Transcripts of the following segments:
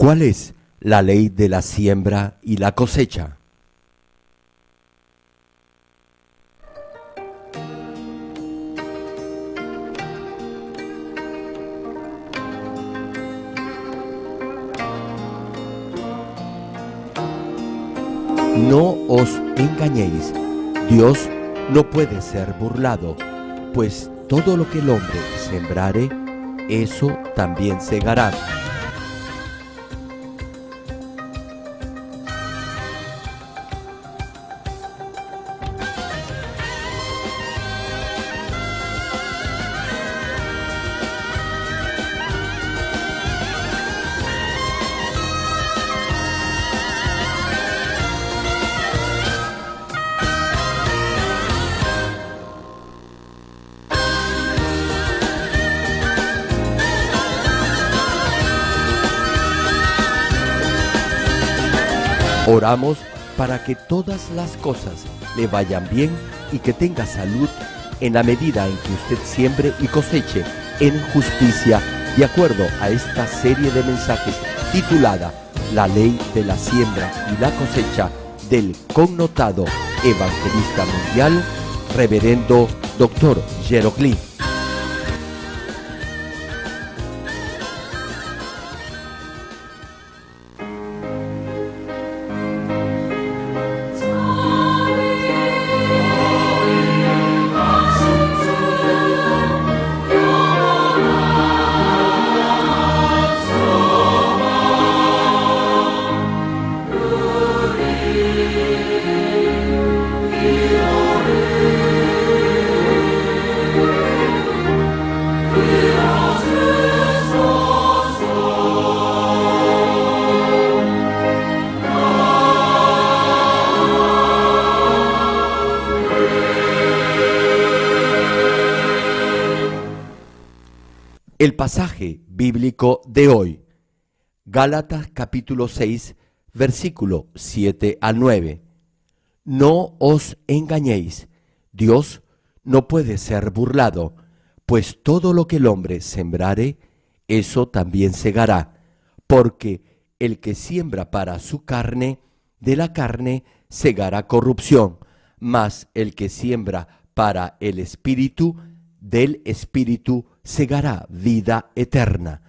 ¿Cuál es la ley de la siembra y la cosecha? No os engañéis, Dios no puede ser burlado, pues todo lo que el hombre sembrare, eso también segará. Oramos para que todas las cosas le vayan bien y que tenga salud en la medida en que usted siembre y coseche en justicia, de acuerdo a esta serie de mensajes titulada La ley de la siembra y la cosecha del connotado evangelista mundial, reverendo Dr. Gerald Lee. El pasaje bíblico de hoy, Gálatas capítulo 6, versículo 7 al 9. No os engañéis, Dios no puede ser burlado, pues todo lo que el hombre sembrare, eso también segará, porque el que siembra para su carne, de la carne segará corrupción, mas el que siembra para el Espíritu, del Espíritu segará vida eterna.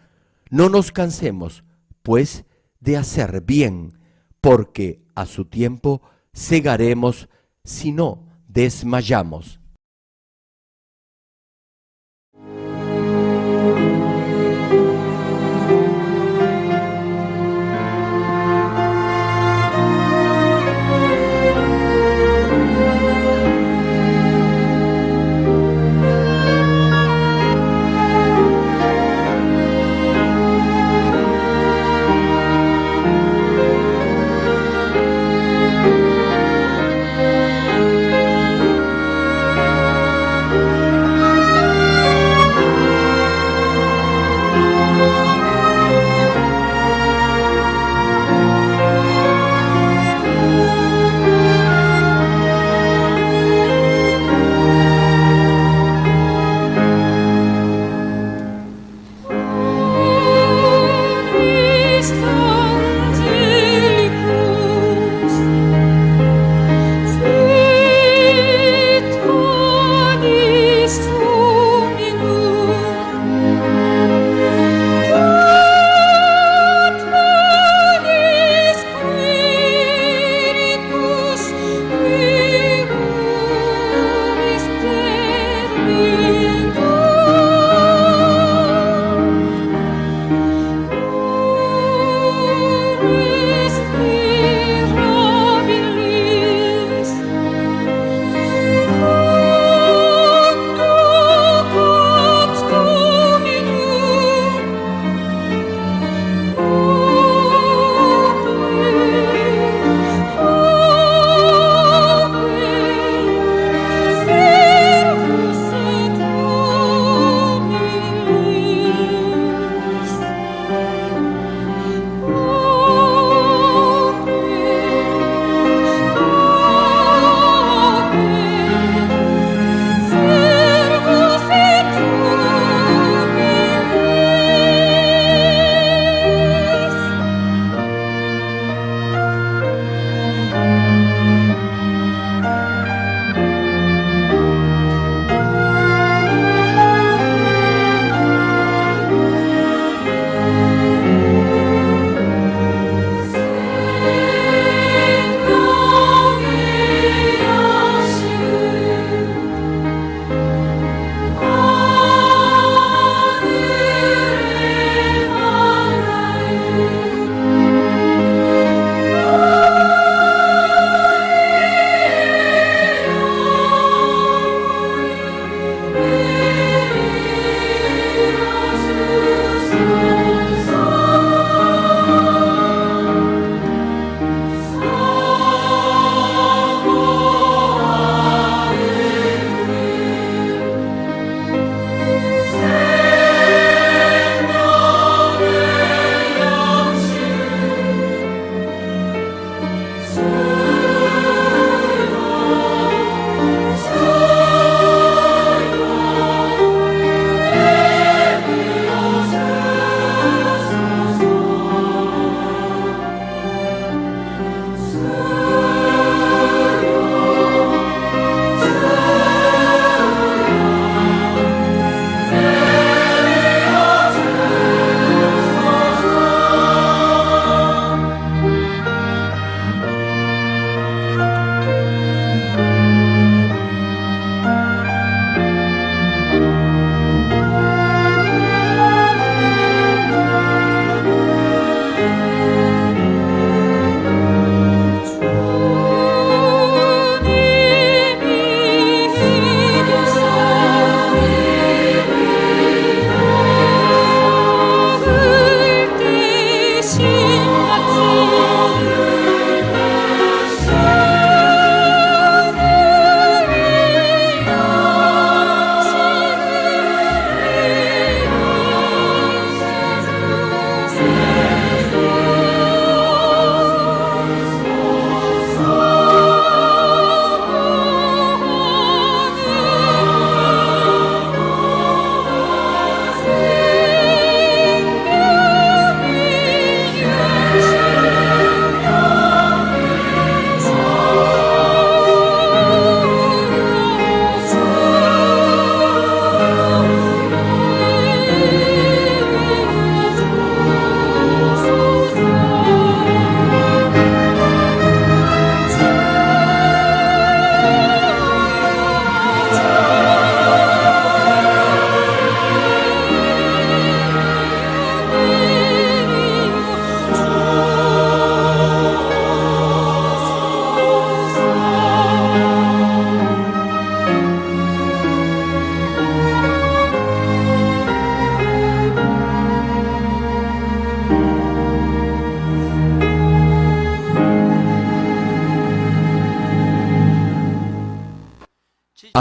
No nos cansemos, pues, de hacer bien, porque a su tiempo segaremos si no desmayamos.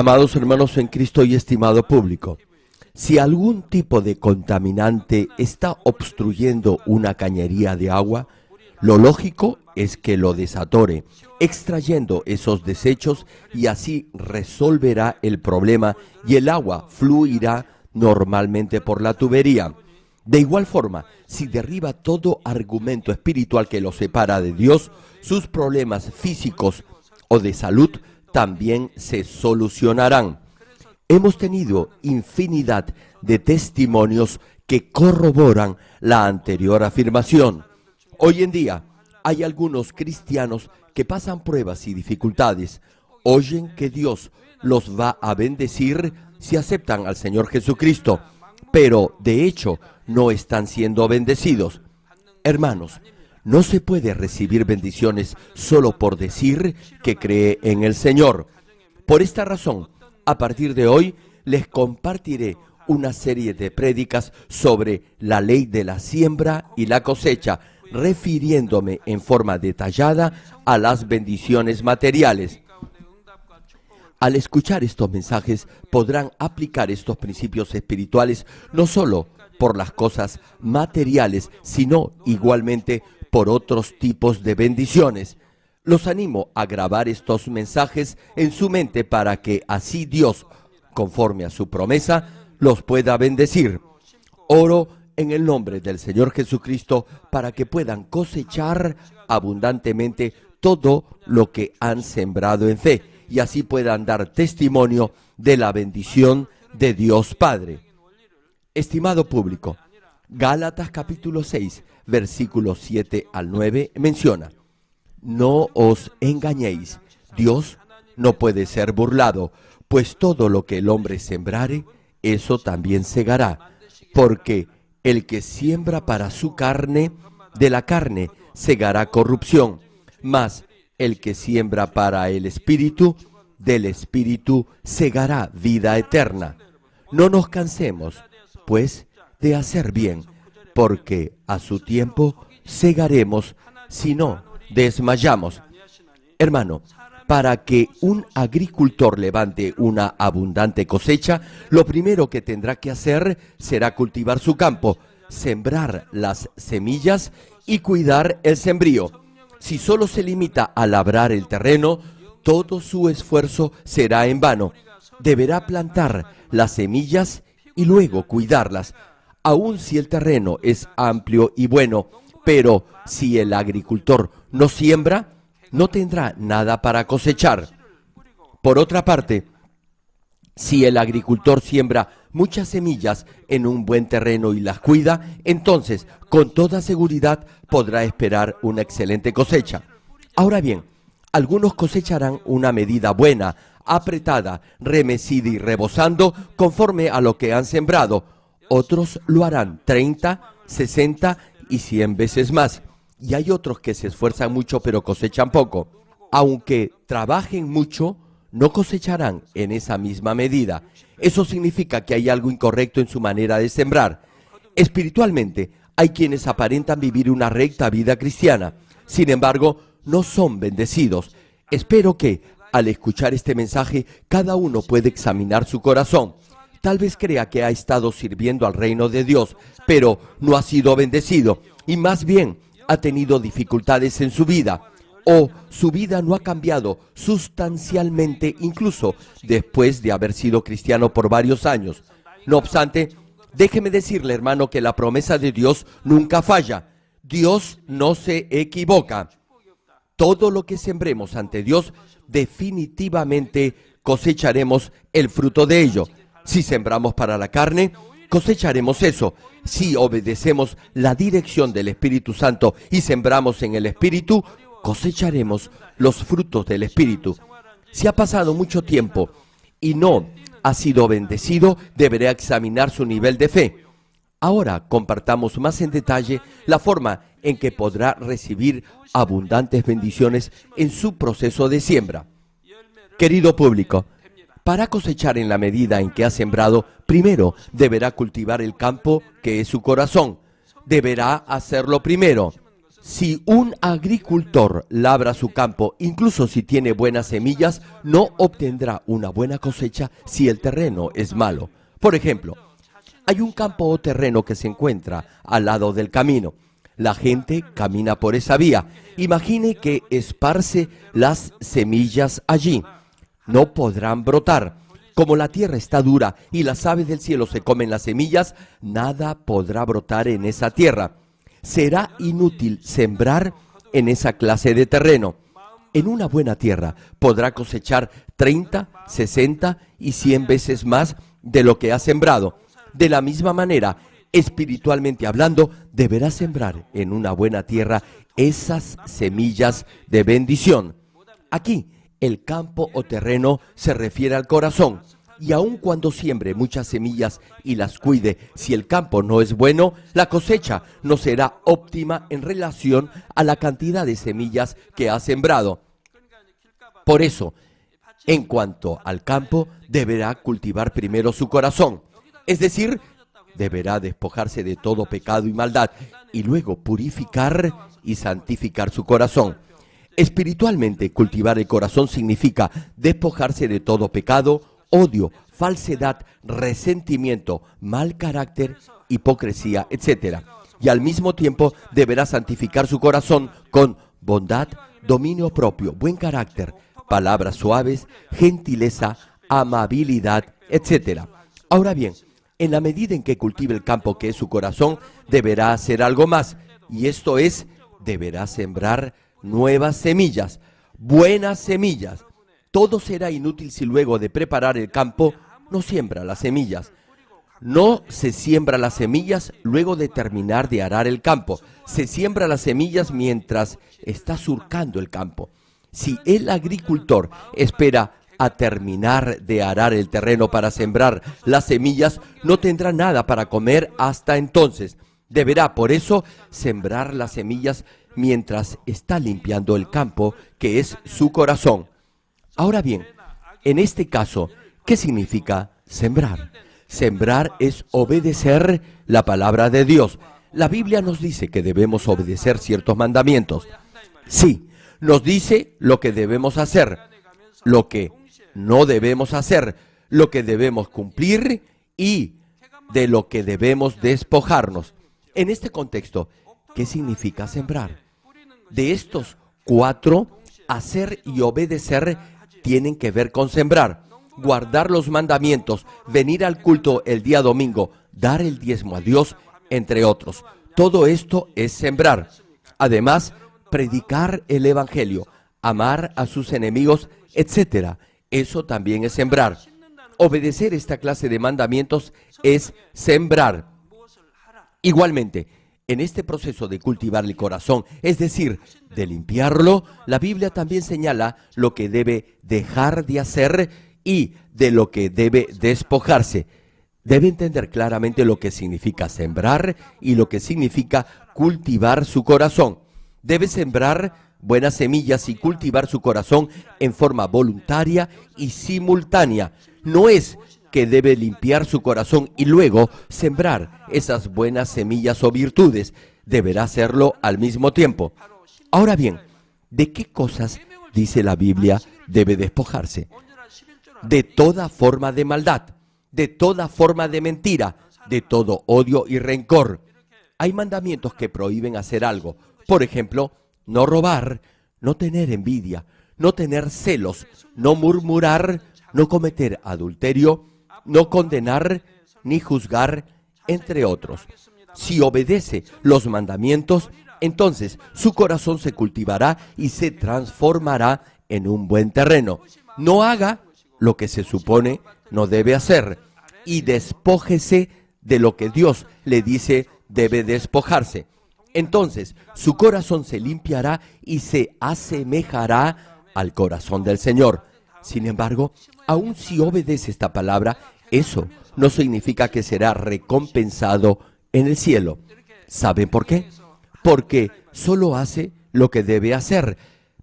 Amados hermanos en Cristo y estimado público, si algún tipo de contaminante está obstruyendo una cañería de agua, lo lógico es que lo desatore, extrayendo esos desechos, y así resolverá el problema y el agua fluirá normalmente por la tubería. De igual forma, si derriba todo argumento espiritual que lo separa de Dios, sus problemas físicos o de salud también se solucionarán. Hemos tenido infinidad de testimonios que corroboran la anterior afirmación. Hoy en día hay algunos cristianos que pasan pruebas y dificultades, oyen que Dios los va a bendecir si aceptan al Señor Jesucristo, pero de hecho no están siendo bendecidos. Hermanos, no se puede recibir bendiciones solo por decir que cree en el Señor. Por esta razón, a partir de hoy les compartiré una serie de prédicas sobre la ley de la siembra y la cosecha, refiriéndome en forma detallada a las bendiciones materiales. Al escuchar estos mensajes podrán aplicar estos principios espirituales no solo por las cosas materiales, sino igualmente por otros tipos de bendiciones. Los animo a grabar estos mensajes en su mente para que así Dios, conforme a su promesa, los pueda bendecir. Oro en el nombre del Señor Jesucristo para que puedan cosechar abundantemente todo lo que han sembrado en fe y así puedan dar testimonio de la bendición de Dios Padre. Estimado público, Gálatas capítulo 6, versículos 7 al 9 menciona: no os engañéis, Dios no puede ser burlado, pues todo lo que el hombre sembrare, eso también segará, porque el que siembra para su carne, de la carne segará corrupción, mas el que siembra para el Espíritu, del Espíritu segará vida eterna. No nos cansemos, pues, de hacer bien, porque a su tiempo segaremos si no desmayamos. Hermano, para que un agricultor levante una abundante cosecha, lo primero que tendrá que hacer será cultivar su campo, sembrar las semillas y cuidar el sembrío. Si solo se limita a labrar el terreno, todo su esfuerzo será en vano. Deberá plantar las semillas y luego cuidarlas, aun si el terreno es amplio y bueno, pero si el agricultor no siembra, no tendrá nada para cosechar. Por otra parte, si el agricultor siembra muchas semillas en un buen terreno y las cuida, entonces con toda seguridad podrá esperar una excelente cosecha. Ahora bien, algunos cosecharán una medida buena, apretada, remecida y rebosando conforme a lo que han sembrado. Otros lo harán 30, 60 y 100 veces más. Y hay otros que se esfuerzan mucho pero cosechan poco. Aunque trabajen mucho, no cosecharán en esa misma medida. Eso significa que hay algo incorrecto en su manera de sembrar. Espiritualmente, hay quienes aparentan vivir una recta vida cristiana. Sin embargo, no son bendecidos. Espero que, al escuchar este mensaje, cada uno pueda examinar su corazón. Tal vez crea que ha estado sirviendo al reino de Dios, pero no ha sido bendecido y más bien ha tenido dificultades en su vida, o su vida no ha cambiado sustancialmente incluso después de haber sido cristiano por varios años. No obstante, déjeme decirle, hermano, que la promesa de Dios nunca falla. Dios no se equivoca. Todo lo que sembremos ante Dios, definitivamente cosecharemos el fruto de ello. Si sembramos para la carne, cosecharemos eso. Si obedecemos la dirección del Espíritu Santo y sembramos en el Espíritu, cosecharemos los frutos del Espíritu. Si ha pasado mucho tiempo y no ha sido bendecido, deberá examinar su nivel de fe. Ahora compartamos más en detalle la forma en que podrá recibir abundantes bendiciones en su proceso de siembra. Querido público, para cosechar en la medida en que ha sembrado, primero deberá cultivar el campo que es su corazón. Deberá hacerlo primero. Si un agricultor labra su campo, incluso si tiene buenas semillas, no obtendrá una buena cosecha si el terreno es malo. Por ejemplo, hay un campo o terreno que se encuentra al lado del camino. La gente camina por esa vía. Imagine que esparce las semillas allí. No podrán brotar. Como la tierra está dura y las aves del cielo se comen las semillas, nada podrá brotar en esa tierra. Será inútil sembrar en esa clase de terreno. En una buena tierra podrá cosechar 30, 60 y 100 veces más de lo que ha sembrado. De la misma manera, espiritualmente hablando, deberá sembrar en una buena tierra esas semillas de bendición. Aquí, el campo o terreno se refiere al corazón. Y aun cuando siembre muchas semillas y las cuide, si el campo no es bueno, la cosecha no será óptima en relación a la cantidad de semillas que ha sembrado. Por eso, en cuanto al campo, deberá cultivar primero su corazón. Es decir, deberá despojarse de todo pecado y maldad y luego purificar y santificar su corazón. Espiritualmente, cultivar el corazón significa despojarse de todo pecado, odio, falsedad, resentimiento, mal carácter, hipocresía, etc. Y al mismo tiempo deberá santificar su corazón con bondad, dominio propio, buen carácter, palabras suaves, gentileza, amabilidad, etc. Ahora bien, en la medida en que cultive el campo que es su corazón, deberá hacer algo más, y esto es, deberá sembrar nuevas semillas, buenas semillas. Todo será inútil si luego de preparar el campo no siembra las semillas. No se siembra las semillas luego de terminar de arar el campo. Se siembra las semillas mientras está surcando el campo. Si el agricultor espera a terminar de arar el terreno para sembrar las semillas, no tendrá nada para comer hasta entonces. Deberá, por eso, sembrar las semillas mientras está limpiando el campo, que es su corazón. Ahora bien, en este caso, ¿qué significa sembrar? Sembrar es obedecer la palabra de Dios. La Biblia nos dice que debemos obedecer ciertos mandamientos. Sí, nos dice lo que debemos hacer, lo que no debemos hacer, lo que debemos cumplir y de lo que debemos despojarnos. En este contexto, ¿qué significa sembrar? De estos 4, hacer y obedecer tienen que ver con sembrar, guardar los mandamientos, venir al culto el día domingo, dar el diezmo a Dios, entre otros. Todo esto es sembrar. Además, predicar el evangelio, amar a sus enemigos, etc. Eso también es sembrar. Obedecer esta clase de mandamientos es sembrar. Igualmente, en este proceso de cultivar el corazón, es decir, de limpiarlo, la Biblia también señala lo que debe dejar de hacer y de lo que debe despojarse. Debe entender claramente lo que significa sembrar y lo que significa cultivar su corazón. Debe sembrar buenas semillas y cultivar su corazón en forma voluntaria y simultánea. No es que debe limpiar su corazón y luego sembrar esas buenas semillas o virtudes. Deberá hacerlo al mismo tiempo. Ahora bien, ¿de qué cosas, dice la Biblia, debe despojarse? De toda forma de maldad, de toda forma de mentira, de todo odio y rencor. Hay mandamientos que prohíben hacer algo. Por ejemplo, no robar, no tener envidia, no tener celos, no murmurar, no cometer adulterio, no condenar ni juzgar, entre otros. Si obedece los mandamientos, entonces su corazón se cultivará y se transformará en un buen terreno. No haga lo que se supone no debe hacer y despójese de lo que Dios le dice debe despojarse. Entonces su corazón se limpiará y se asemejará al corazón del Señor. Sin embargo, aun si obedece esta palabra, eso no significa que será recompensado en el cielo. ¿Saben por qué? Porque solo hace lo que debe hacer.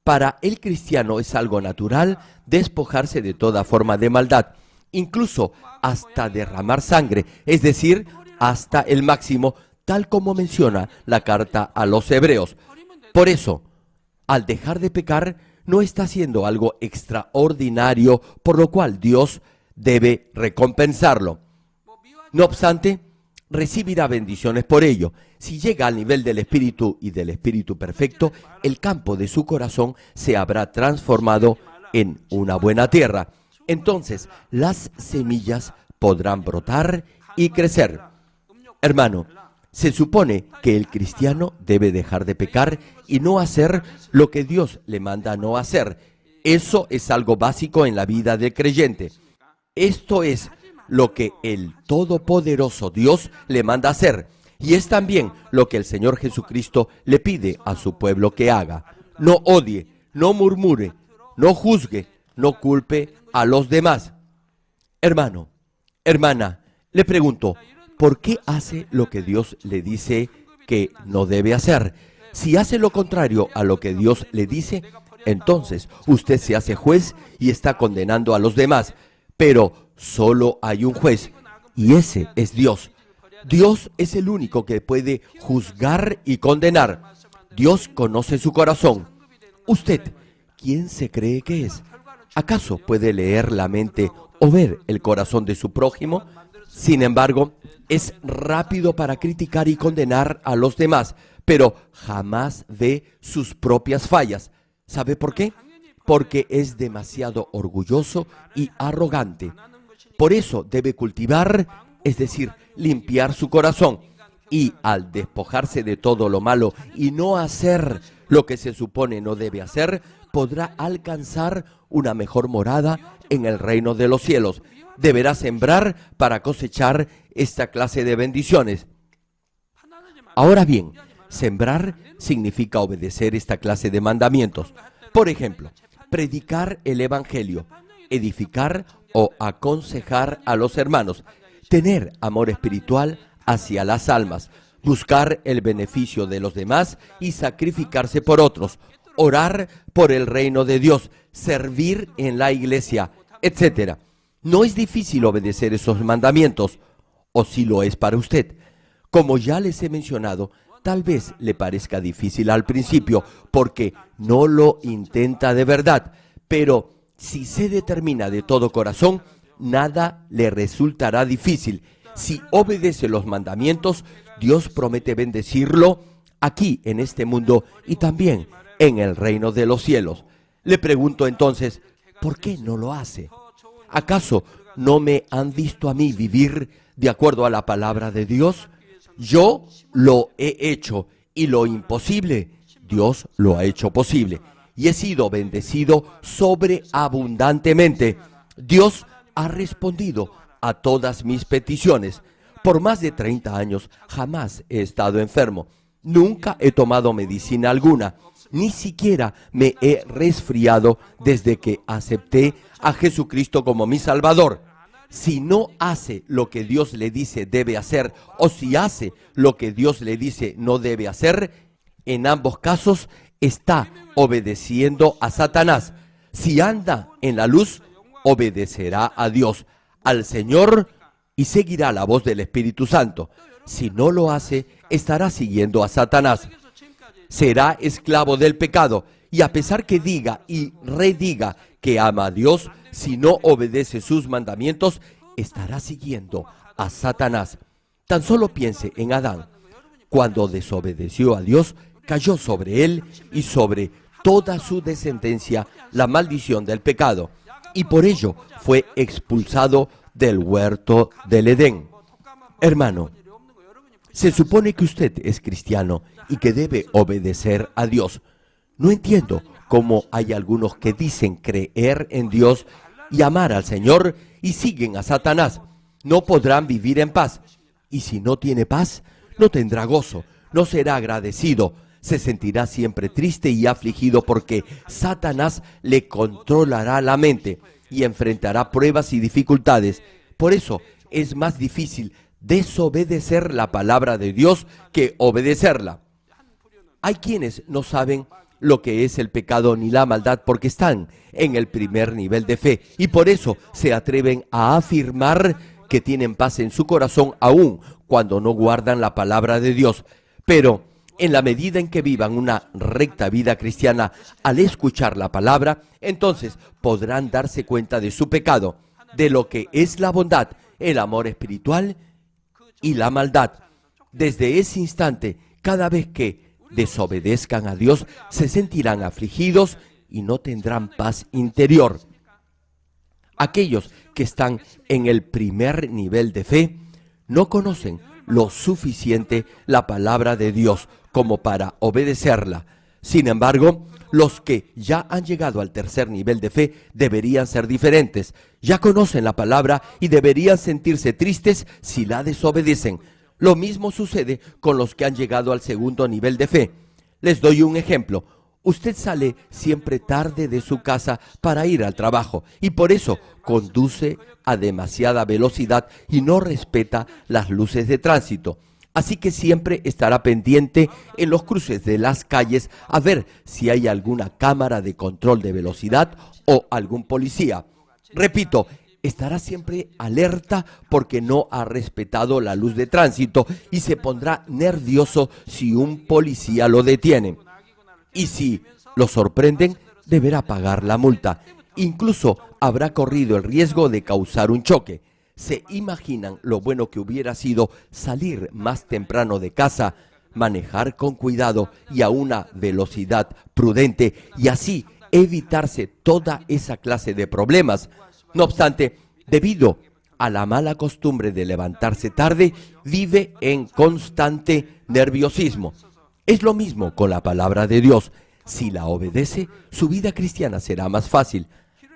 Para el cristiano es algo natural despojarse de toda forma de maldad, incluso hasta derramar sangre, es decir, hasta el máximo, tal como menciona la carta a los Hebreos. Por eso, al dejar de pecar, no está haciendo algo extraordinario, por lo cual Dios debe recompensarlo. No obstante, recibirá bendiciones por ello. Si llega al nivel del Espíritu y del Espíritu perfecto, el campo de su corazón se habrá transformado en una buena tierra. Entonces, las semillas podrán brotar y crecer. Hermano, se supone que el cristiano debe dejar de pecar y no hacer lo que Dios le manda no hacer. Eso es algo básico en la vida del creyente. Esto es lo que el Todopoderoso Dios le manda hacer. Y es también lo que el Señor Jesucristo le pide a su pueblo que haga. No odie, no murmure, no juzgue, no culpe a los demás. Hermano, hermana, le pregunto, ¿por qué hace lo que Dios le dice que no debe hacer? Si hace lo contrario a lo que Dios le dice, entonces usted se hace juez y está condenando a los demás. Pero solo hay un juez, y ese es Dios. Dios es el único que puede juzgar y condenar. Dios conoce su corazón. Usted, ¿quién se cree que es? ¿Acaso puede leer la mente o ver el corazón de su prójimo? Sin embargo, es rápido para criticar y condenar a los demás, pero jamás ve sus propias fallas. ¿Sabe por qué? Porque es demasiado orgulloso y arrogante. Por eso debe cultivar, es decir, limpiar su corazón. Y al despojarse de todo lo malo y no hacer lo que se supone no debe hacer, podrá alcanzar una mejor morada en el reino de los cielos. Deberá sembrar para cosechar esta clase de bendiciones. Ahora bien, sembrar significa obedecer esta clase de mandamientos. Por ejemplo, predicar el Evangelio, edificar o aconsejar a los hermanos, tener amor espiritual hacia las almas, buscar el beneficio de los demás y sacrificarse por otros, orar por el reino de Dios, servir en la iglesia, etc. No es difícil obedecer esos mandamientos, o si lo es para usted. Como ya les he mencionado, tal vez le parezca difícil al principio porque no lo intenta de verdad, pero si se determina de todo corazón, nada le resultará difícil. Si obedece los mandamientos, Dios promete bendecirlo aquí en este mundo y también en el reino de los cielos. Le pregunto entonces, ¿por qué no lo hace? ¿Acaso no me han visto a mí vivir de acuerdo a la palabra de Dios? Yo lo he hecho y lo imposible, Dios lo ha hecho posible. Y he sido bendecido sobreabundantemente. Dios ha respondido a todas mis peticiones. Por más de 30 años jamás he estado enfermo. Nunca he tomado medicina alguna. Ni siquiera me he resfriado desde que acepté a Jesucristo como mi Salvador. Si no hace lo que Dios le dice debe hacer, o si hace lo que Dios le dice no debe hacer, en ambos casos está obedeciendo a Satanás. Si anda en la luz, obedecerá a Dios, al Señor, y seguirá la voz del Espíritu Santo. Si no lo hace, estará siguiendo a Satanás. Será esclavo del pecado, y a pesar que diga y rediga que ama a Dios, si no obedece sus mandamientos, estará siguiendo a Satanás. Tan solo piense en Adán. Cuando desobedeció a Dios, cayó sobre él y sobre toda su descendencia la maldición del pecado, y por ello fue expulsado del huerto del Edén. Hermano, se supone que usted es cristiano y que debe obedecer a Dios. No entiendo cómo hay algunos que dicen creer en Dios y amar al Señor y siguen a Satanás. No podrán vivir en paz. Y si no tiene paz, no tendrá gozo, no será agradecido, se sentirá siempre triste y afligido porque Satanás le controlará la mente y enfrentará pruebas y dificultades. Por eso es más difícil desobedecer la palabra de Dios que obedecerla. Hay quienes no saben lo que es el pecado ni la maldad porque están en el primer nivel de fe y por eso se atreven a afirmar que tienen paz en su corazón aún cuando no guardan la palabra de Dios. Pero En la medida en que vivan una recta vida cristiana al escuchar la palabra, entonces podrán darse cuenta de su pecado, de lo que es la bondad, el amor espiritual y la maldad. Desde ese instante, cada vez que desobedezcan a Dios, se sentirán afligidos y no tendrán paz interior. Aquellos que están en el primer nivel de fe no conocen lo suficiente la palabra de Dios como para obedecerla. Sin embargo, los que ya han llegado al tercer nivel de fe deberían ser diferentes. Ya conocen la palabra y deberían sentirse tristes si la desobedecen. Lo mismo sucede con los que han llegado al segundo nivel de fe. Les doy un ejemplo. Usted sale siempre tarde de su casa para ir al trabajo y por eso conduce a demasiada velocidad y no respeta las luces de tránsito. Así que siempre estará pendiente en los cruces de las calles a ver si hay alguna cámara de control de velocidad o algún policía. Repito, estará siempre alerta porque no ha respetado la luz de tránsito y se pondrá nervioso si un policía lo detiene. Y si lo sorprenden, deberá pagar la multa. Incluso habrá corrido el riesgo de causar un choque. ¿Se imaginan lo bueno que hubiera sido salir más temprano de casa, manejar con cuidado y a una velocidad prudente y así evitarse toda esa clase de problemas? No obstante, debido a la mala costumbre de levantarse tarde, vive en constante nerviosismo. Es lo mismo con la palabra de Dios. Si la obedece, su vida cristiana será más fácil.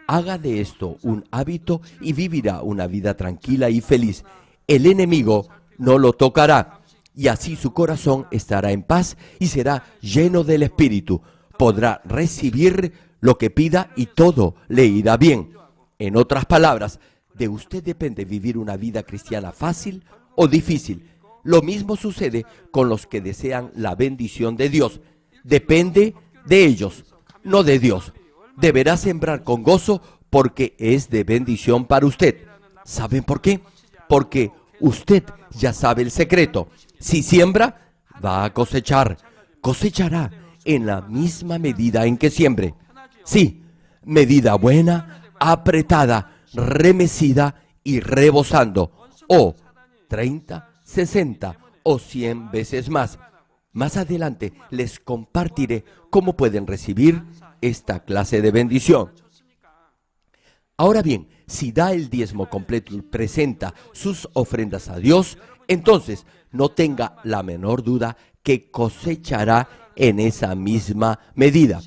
Haga de esto un hábito y vivirá una vida tranquila y feliz. El enemigo no lo tocará y así su corazón estará en paz y será lleno del Espíritu. Podrá recibir lo que pida y todo le irá bien. En otras palabras, de usted depende vivir una vida cristiana fácil o difícil. Lo mismo sucede con los que desean la bendición de Dios. Depende de ellos, no de Dios. Deberá sembrar con gozo porque es de bendición para usted. ¿Saben por qué? Porque usted ya sabe el secreto. Si siembra, va a cosechar. Cosechará en la misma medida en que siembre. Sí, medida buena, apretada, remecida y rebosando. O 30, 60 o 100 veces más. Más adelante les compartiré cómo pueden recibir esta clase de bendición. Ahora bien, si da el diezmo completo y presenta sus ofrendas a Dios, entonces no tenga la menor duda que cosechará en esa misma medida.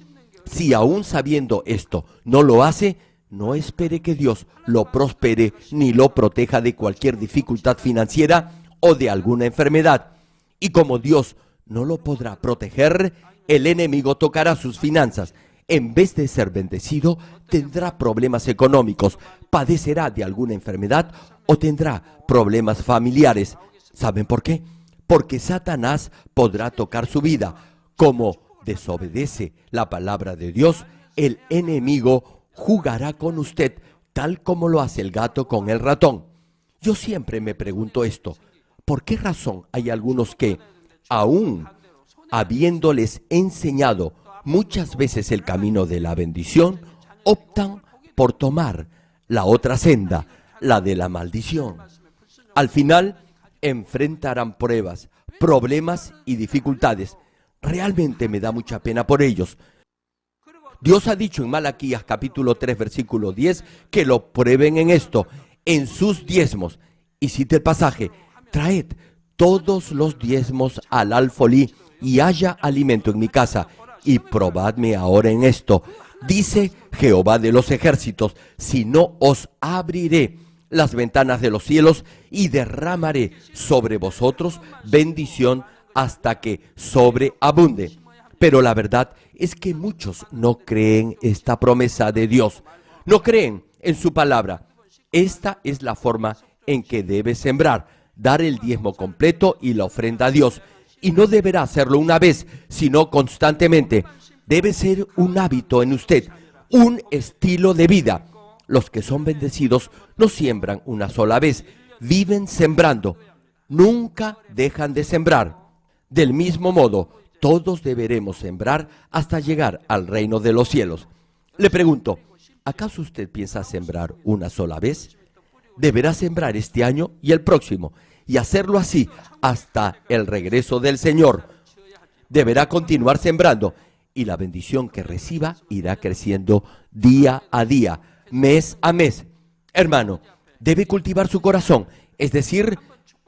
Si aún sabiendo esto no lo hace, no espere que Dios lo prospere ni lo proteja de cualquier dificultad financiera o de alguna enfermedad. Y como Dios no lo podrá proteger, el enemigo tocará sus finanzas. En vez de ser bendecido, tendrá problemas económicos, padecerá de alguna enfermedad o tendrá problemas familiares. ¿Saben por qué? Porque Satanás podrá tocar su vida. Como desobedece la palabra de Dios, el enemigo jugará con usted tal como lo hace el gato con el ratón. Yo siempre me pregunto esto. ¿Por qué razón hay algunos que, aún habiéndoles enseñado muchas veces el camino de la bendición, optan por tomar la otra senda, la de la maldición? Al final, enfrentarán pruebas, problemas y dificultades. Realmente me da mucha pena por ellos. Dios ha dicho en Malaquías capítulo 3, versículo 10, que lo prueben en esto, en sus diezmos. Y cite el pasaje: traed todos los diezmos al alfolí y haya alimento en mi casa, y probadme ahora en esto, dice Jehová de los ejércitos, si no os abriré las ventanas de los cielos y derramaré sobre vosotros bendición hasta que sobreabunde. Pero la verdad es que muchos no creen esta promesa de Dios, no creen en su palabra. Esta es la forma en que debe sembrar, dar el diezmo completo y la ofrenda a Dios. Y no deberá hacerlo una vez, sino constantemente. Debe ser un hábito en usted, un estilo de vida. Los que son bendecidos no siembran una sola vez, viven sembrando. Nunca dejan de sembrar. Del mismo modo, Todos deberemos sembrar hasta llegar al reino de los cielos. Le pregunto, ¿acaso usted piensa sembrar una sola vez? Deberá sembrar este año y el próximo, y hacerlo así hasta el regreso del Señor. Deberá continuar sembrando, y la bendición que reciba irá creciendo día a día, mes a mes. Hermano, debe cultivar su corazón, es decir,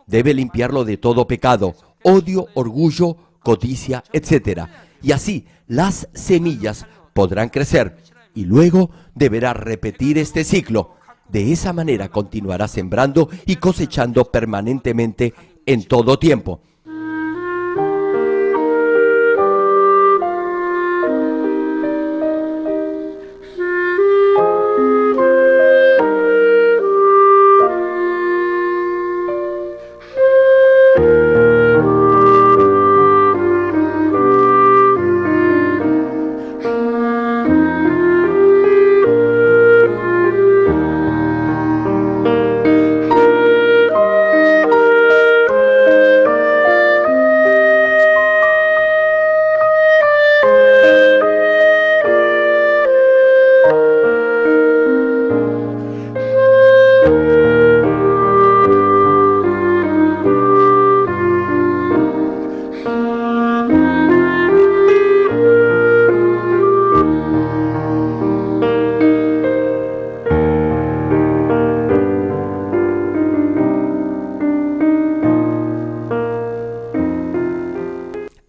debe limpiarlo de todo pecado, odio, orgullo, codicia, etc. Y así las semillas podrán crecer, y luego deberá repetir este ciclo. De esa manera continuará sembrando y cosechando permanentemente en todo tiempo.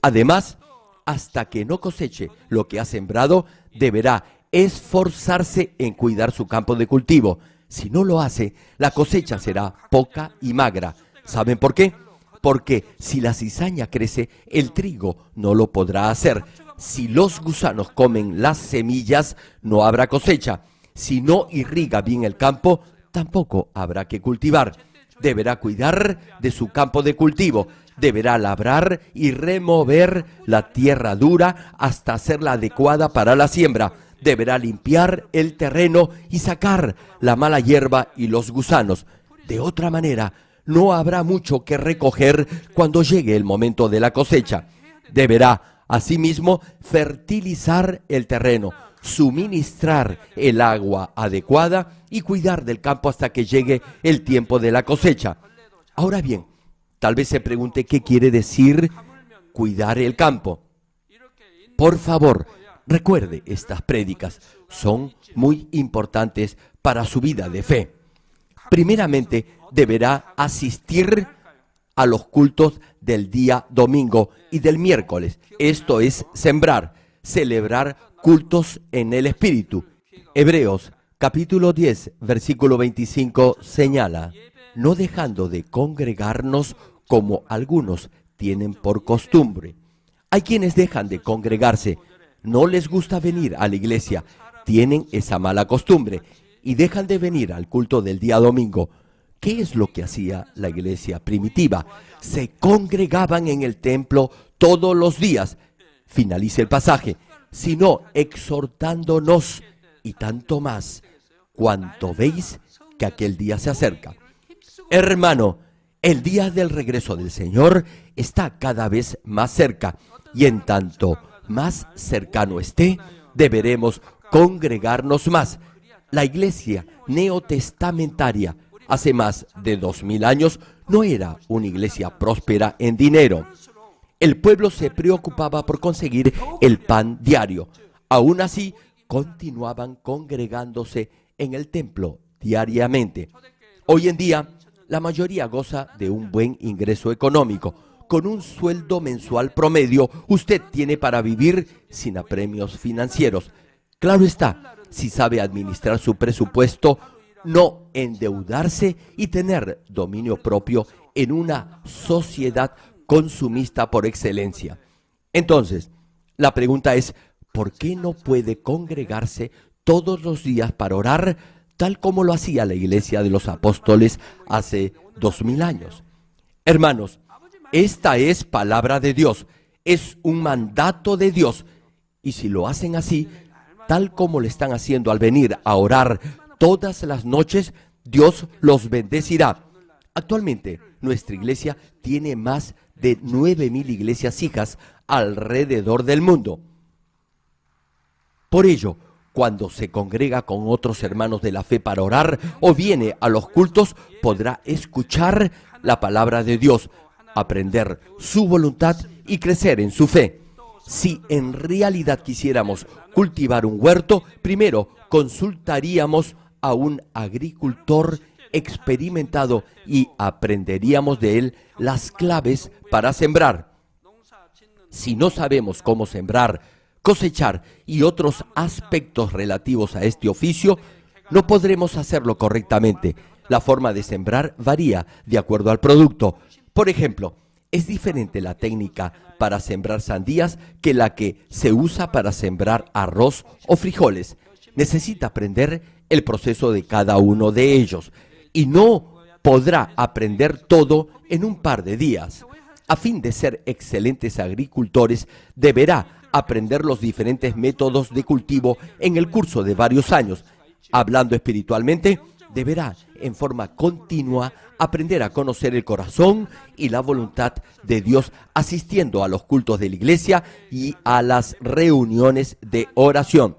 Además, hasta que no coseche lo que ha sembrado, deberá esforzarse en cuidar su campo de cultivo. Si no lo hace, la cosecha será poca y magra. ¿Saben por qué? Porque si la cizaña crece, el trigo no lo podrá hacer. Si los gusanos comen las semillas, no habrá cosecha. Si no irriga bien el campo, tampoco habrá que cultivar. Deberá cuidar de su campo de cultivo. Deberá labrar y remover la tierra dura hasta hacerla adecuada para la siembra. Deberá limpiar el terreno y sacar la mala hierba y los gusanos. De otra manera, no habrá mucho que recoger cuando llegue el momento de la cosecha. Deberá, asimismo, fertilizar el terreno, suministrar el agua adecuada y cuidar del campo hasta que llegue el tiempo de la cosecha. Ahora bien, tal vez se pregunte qué quiere decir cuidar el campo. Por favor, recuerde estas prédicas, son muy importantes para su vida de fe. Primeramente, deberá asistir a los cultos del día domingo y del miércoles. Esto es sembrar, celebrar cultos en el Espíritu. Hebreos capítulo 10, versículo 25 señala: no dejando de congregarnos como algunos tienen por costumbre. Hay quienes dejan de congregarse, no les gusta venir a la iglesia, tienen esa mala costumbre y dejan de venir al culto del día domingo. ¿Qué es lo que hacía la iglesia primitiva? Se congregaban en el templo todos los días. Finaliza el pasaje, sino exhortándonos y tanto más, cuanto veis que aquel día se acerca. Hermano, el día del regreso del Señor está cada vez más cerca, y en tanto más cercano esté, deberemos congregarnos más. La iglesia neotestamentaria hace más de 2000 años no era una iglesia próspera en dinero. El pueblo se preocupaba por conseguir el pan diario. Aún así, continuaban congregándose en el templo diariamente. Hoy en día, la mayoría goza de un buen ingreso económico. Con un sueldo mensual promedio, usted tiene para vivir sin apremios financieros. Claro está, si sabe administrar su presupuesto, no endeudarse y tener dominio propio en una sociedad consumista por excelencia. Entonces, la pregunta es, ¿por qué no puede congregarse todos los días para orar, tal como lo hacía la iglesia de los apóstoles hace 2000 años? Hermanos, esta es palabra de Dios, es un mandato de Dios, y si lo hacen así, tal como lo están haciendo al venir a orar todas las noches, Dios los bendecirá. Actualmente, nuestra iglesia tiene más de 9000 iglesias hijas alrededor del mundo. Por ello, cuando se congrega con otros hermanos de la fe para orar o viene a los cultos, podrá escuchar la palabra de Dios, aprender su voluntad y crecer en su fe. Si en realidad quisiéramos cultivar un huerto, primero consultaríamos a un agricultor experimentado y aprenderíamos de él las claves para sembrar. Si no sabemos cómo sembrar, cosechar y otros aspectos relativos a este oficio, no podremos hacerlo correctamente. La forma de sembrar varía de acuerdo al producto. Por ejemplo, es diferente la técnica para sembrar sandías que la que se usa para sembrar arroz o frijoles. Necesita aprender el proceso de cada uno de ellos y no podrá aprender todo en un par de días. A fin de ser excelentes agricultores, deberá aprender los diferentes métodos de cultivo en el curso de varios años. Hablando espiritualmente, deberá en forma continua aprender a conocer el corazón y la voluntad de Dios asistiendo a los cultos de la iglesia y a las reuniones de oración.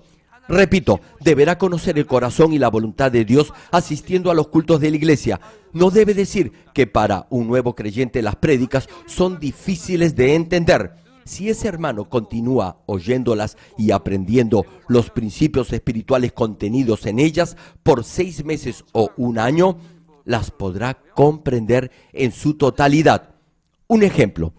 Repito, deberá conocer el corazón y la voluntad de Dios asistiendo a los cultos de la iglesia. No debe decir que para un nuevo creyente las prédicas son difíciles de entender. Si ese hermano continúa oyéndolas y aprendiendo los principios espirituales contenidos en ellas por 6 meses o un año, las podrá comprender en su totalidad. Un ejemplo,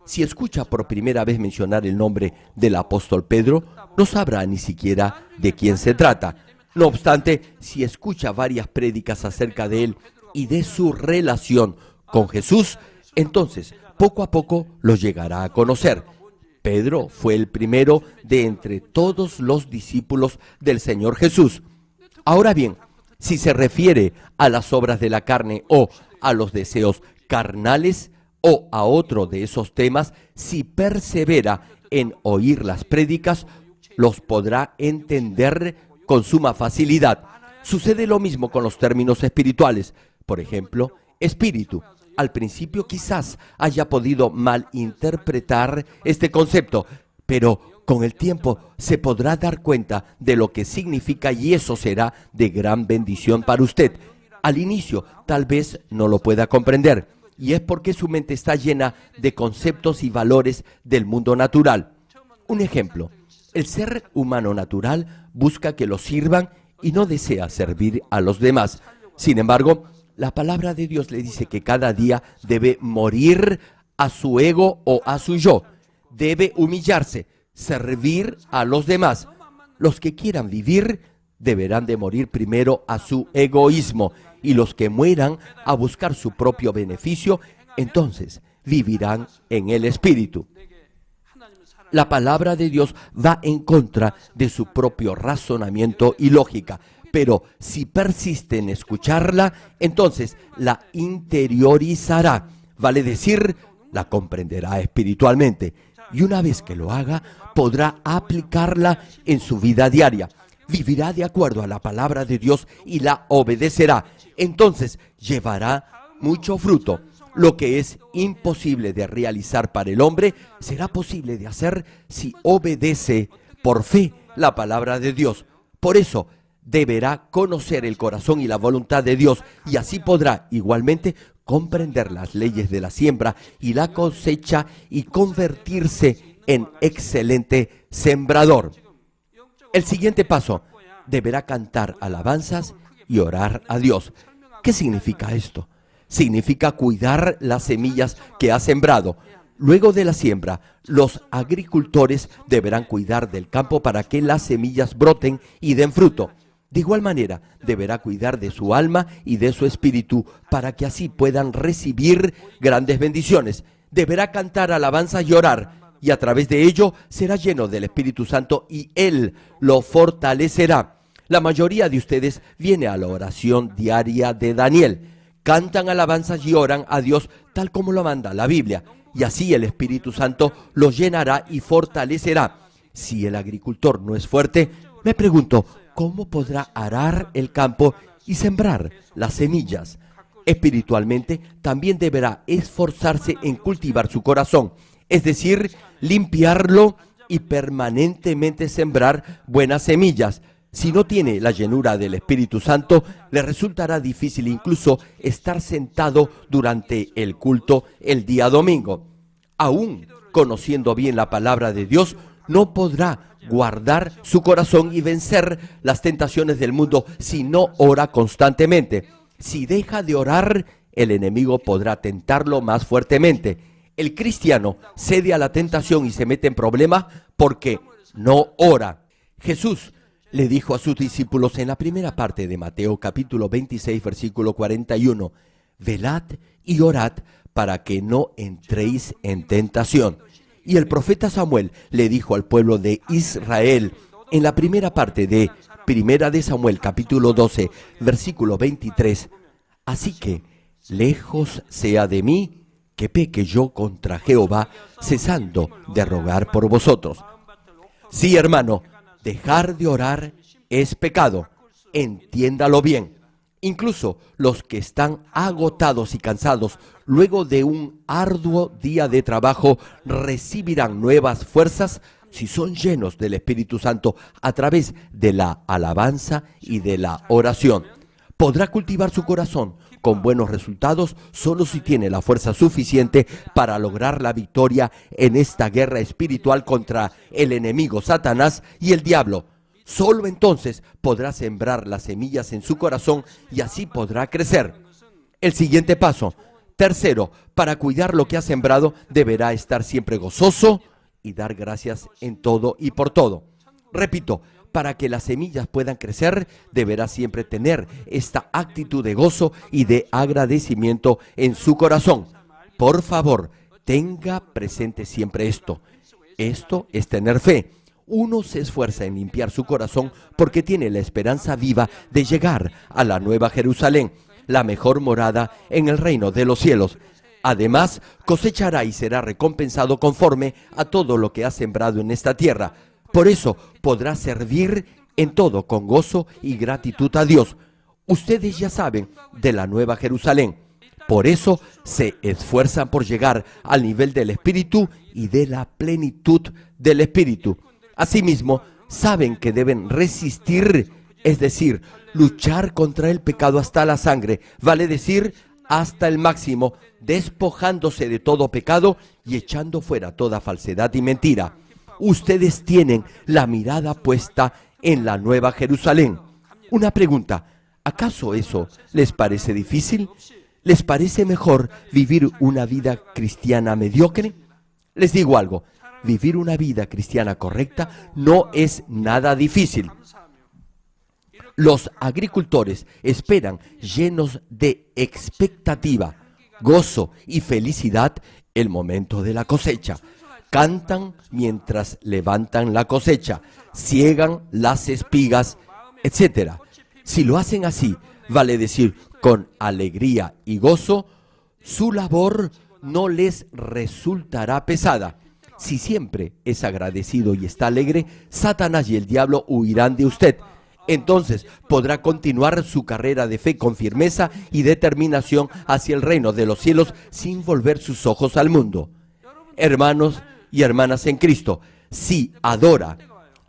si escucha por primera vez mencionar el nombre del apóstol Pedro, no sabrá ni siquiera de quién se trata. No obstante, si escucha varias prédicas acerca de él y de su relación con Jesús, entonces poco a poco lo llegará a conocer. Pedro fue el primero de entre todos los discípulos del Señor Jesús. Ahora bien, si se refiere a las obras de la carne o a los deseos carnales o a otro de esos temas, si persevera en oír las prédicas, los podrá entender con suma facilidad. Sucede lo mismo con los términos espirituales. Por ejemplo, espíritu. Al principio quizás haya podido malinterpretar este concepto, pero con el tiempo se podrá dar cuenta de lo que significa y eso será de gran bendición para usted. Al inicio tal vez no lo pueda comprender y es porque su mente está llena de conceptos y valores del mundo natural. Un ejemplo, el ser humano natural busca que lo sirvan y no desea servir a los demás. Sin embargo, la palabra de Dios le dice que cada día debe morir a su ego o a su yo. Debe humillarse, servir a los demás. Los que quieran vivir deberán de morir primero a su egoísmo y los que mueran a buscar su propio beneficio, entonces vivirán en el Espíritu. La palabra de Dios va en contra de su propio razonamiento y lógica. Pero si persiste en escucharla, entonces la interiorizará, vale decir, la comprenderá espiritualmente. Y una vez que lo haga, podrá aplicarla en su vida diaria. Vivirá de acuerdo a la palabra de Dios y la obedecerá. Entonces llevará mucho fruto. Lo que es imposible de realizar para el hombre, será posible de hacer si obedece por fe la palabra de Dios. Por eso, deberá conocer el corazón y la voluntad de Dios y así podrá igualmente comprender las leyes de la siembra y la cosecha y convertirse en excelente sembrador. El siguiente paso, deberá cantar alabanzas y orar a Dios. ¿Qué significa esto? Significa cuidar las semillas que ha sembrado. Luego de la siembra, los agricultores deberán cuidar del campo para que las semillas broten y den fruto. De igual manera, deberá cuidar de su alma y de su espíritu para que así puedan recibir grandes bendiciones. Deberá cantar alabanza y orar, y a través de ello será lleno del Espíritu Santo y Él lo fortalecerá. La mayoría de ustedes viene a la oración diaria de Daniel. Cantan alabanzas y oran a Dios tal como lo manda la Biblia, y así el Espíritu Santo los llenará y fortalecerá. Si el agricultor no es fuerte, me pregunto, ¿cómo podrá arar el campo y sembrar las semillas? Espiritualmente, también deberá esforzarse en cultivar su corazón, es decir, limpiarlo y permanentemente sembrar buenas semillas. Si no tiene la llenura del Espíritu Santo, le resultará difícil incluso estar sentado durante el culto el día domingo. Aún conociendo bien la palabra de Dios, no podrá guardar su corazón y vencer las tentaciones del mundo si no ora constantemente. Si deja de orar, el enemigo podrá tentarlo más fuertemente. El cristiano cede a la tentación y se mete en problemas porque no ora. Jesús le dijo a sus discípulos en la primera parte de Mateo capítulo 26, versículo 41, velad y orad para que no entréis en tentación. Y el profeta Samuel le dijo al pueblo de Israel en la primera parte de Primera de Samuel capítulo 12, versículo 23, así que lejos sea de mí que peque yo contra Jehová, cesando de rogar por vosotros. Sí, hermano, dejar de orar es pecado. Entiéndalo bien. Incluso los que están agotados y cansados luego de un arduo día de trabajo recibirán nuevas fuerzas si son llenos del Espíritu Santo a través de la alabanza y de la oración. Podrá cultivar su corazón con buenos resultados solo si tiene la fuerza suficiente para lograr la victoria en esta guerra espiritual contra el enemigo Satanás y el diablo. Solo entonces podrá sembrar las semillas en su corazón y así podrá crecer. El siguiente paso. Tercero, para cuidar lo que ha sembrado, deberá estar siempre gozoso y dar gracias en todo y por todo. Repito, para que las semillas puedan crecer, deberá siempre tener esta actitud de gozo y de agradecimiento en su corazón. Por favor, tenga presente siempre esto. Esto es tener fe. Uno se esfuerza en limpiar su corazón porque tiene la esperanza viva de llegar a la Nueva Jerusalén, la mejor morada en el reino de los cielos. Además, cosechará y será recompensado conforme a todo lo que ha sembrado en esta tierra. Por eso podrá servir en todo con gozo y gratitud a Dios. Ustedes ya saben de la Nueva Jerusalén. Por eso se esfuerzan por llegar al nivel del Espíritu y de la plenitud del Espíritu. Asimismo, saben que deben resistir, es decir, luchar contra el pecado hasta la sangre, vale decir, hasta el máximo, despojándose de todo pecado y echando fuera toda falsedad y mentira. Ustedes tienen la mirada puesta en la Nueva Jerusalén. Una pregunta, ¿acaso eso les parece difícil? ¿Les parece mejor vivir una vida cristiana mediocre? Les digo algo, vivir una vida cristiana correcta no es nada difícil. Los agricultores esperan, llenos de expectativa, gozo y felicidad, el momento de la cosecha. Cantan mientras levantan la cosecha, siegan las espigas, etc. Si lo hacen así, vale decir, con alegría y gozo, su labor no les resultará pesada. Si siempre es agradecido y está alegre, Satanás y el diablo huirán de usted. Entonces podrá continuar su carrera de fe con firmeza y determinación hacia el reino de los cielos sin volver sus ojos al mundo. Hermanos y hermanas en Cristo, si adora,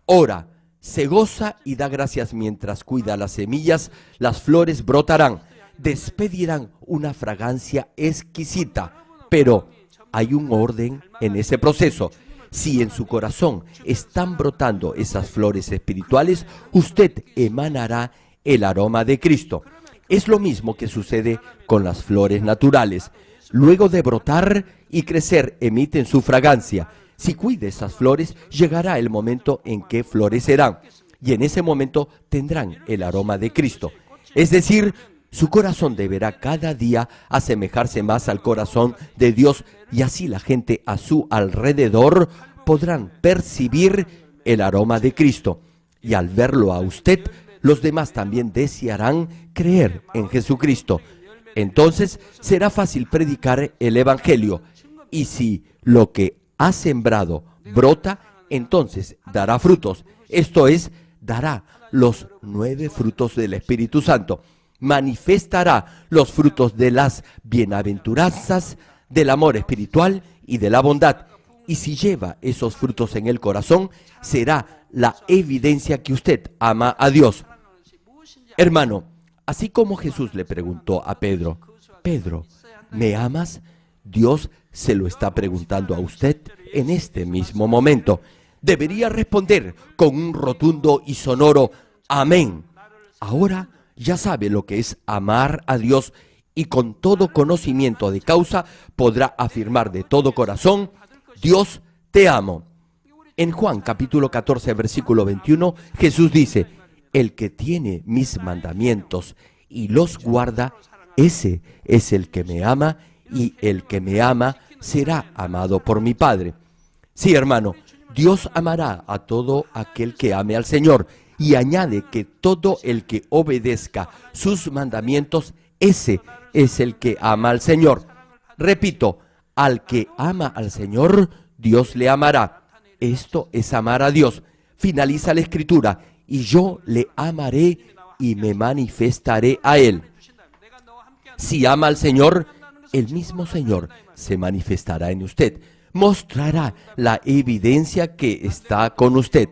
ora, se goza y da gracias mientras cuida las semillas, las flores brotarán, despedirán una fragancia exquisita, pero hay un orden en ese proceso. Si en su corazón están brotando esas flores espirituales, usted emanará el aroma de Cristo. Es lo mismo que sucede con las flores naturales. Luego de brotar y crecer, emiten su fragancia. Si cuida esas flores, llegará el momento en que florecerán, y en ese momento tendrán el aroma de Cristo. Es decir, su corazón deberá cada día asemejarse más al corazón de Dios, y así la gente a su alrededor podrán percibir el aroma de Cristo. Y al verlo a usted, los demás también desearán creer en Jesucristo. Entonces será fácil predicar el Evangelio. Y si lo que ha sembrado brota, entonces dará frutos. Esto es, dará los 9 frutos del Espíritu Santo. Manifestará los frutos de las bienaventuranzas, del amor espiritual y de la bondad. Y si lleva esos frutos en el corazón, será la evidencia que usted ama a Dios. Hermano, así como Jesús le preguntó a Pedro, Pedro, ¿me amas? Dios se lo está preguntando a usted en este mismo momento. Debería responder con un rotundo y sonoro amén. Ahora ya sabe lo que es amar a Dios y con todo conocimiento de causa podrá afirmar de todo corazón, Dios, te amo. En Juan capítulo 14, versículo 21, Jesús dice, el que tiene mis mandamientos y los guarda, ese es el que me ama, y el que me ama será amado por mi Padre. Sí, hermano, Dios amará a todo aquel que ame al Señor, y añade que todo el que obedezca sus mandamientos, ese es el que ama al Señor. Repito, al que ama al Señor, Dios le amará. Esto es amar a Dios. Finaliza la Escritura, y yo le amaré y me manifestaré a Él. Si ama al Señor, el mismo Señor se manifestará en usted, mostrará la evidencia que está con usted.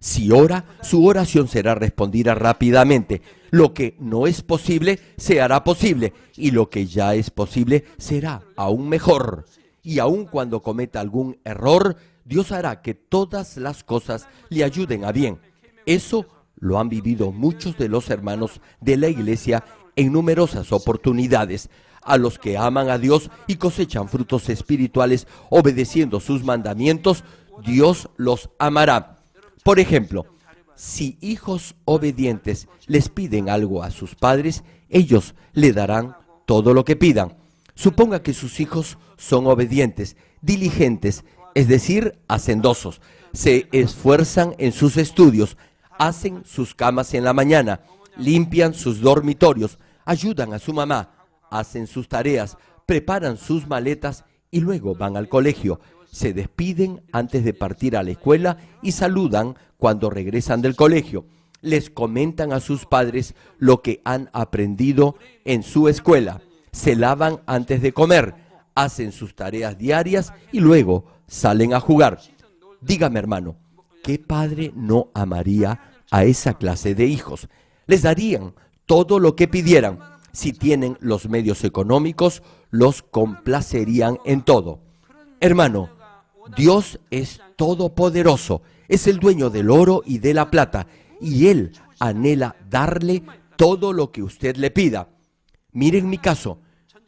Si ora, su oración será respondida rápidamente. Lo que no es posible, se hará posible, y lo que ya es posible, será aún mejor. Y aun cuando cometa algún error, Dios hará que todas las cosas le ayuden a bien. Eso lo han vivido muchos de los hermanos de la iglesia en numerosas oportunidades. A los que aman a Dios y cosechan frutos espirituales obedeciendo sus mandamientos, Dios los amará. Por ejemplo, si hijos obedientes les piden algo a sus padres, ellos le darán todo lo que pidan. Suponga que sus hijos son obedientes, diligentes, es decir, hacendosos. Se esfuerzan en sus estudios, hacen sus camas en la mañana, limpian sus dormitorios, ayudan a su mamá, hacen sus tareas, preparan sus maletas y luego van al colegio. Se despiden antes de partir a la escuela y saludan cuando regresan del colegio. Les comentan a sus padres lo que han aprendido en su escuela. Se lavan antes de comer, hacen sus tareas diarias y luego salen a jugar. Dígame, hermano, ¿qué padre no amaría a esa clase de hijos? Les darían todo lo que pidieran. Si tienen los medios económicos, los complacerían en todo. Hermano, Dios es todopoderoso, es el dueño del oro y de la plata, y Él anhela darle todo lo que usted le pida. Miren mi caso,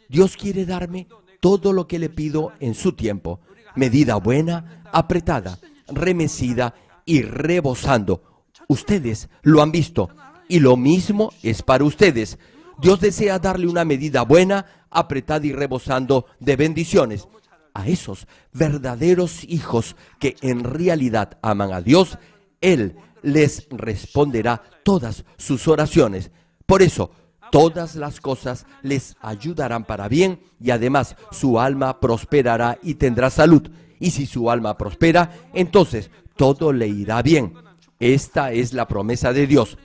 Dios quiere darme todo lo que le pido en su tiempo, medida buena, apretada, remecida y rebosando. Ustedes lo han visto, y lo mismo es para ustedes. Dios desea darle una medida buena, apretada y rebosando de bendiciones. A esos verdaderos hijos que en realidad aman a Dios, Él les responderá todas sus oraciones. Por eso, todas las cosas les ayudarán para bien y además su alma prosperará y tendrá salud. Y si su alma prospera, entonces todo le irá bien. Esta es la promesa de Dios.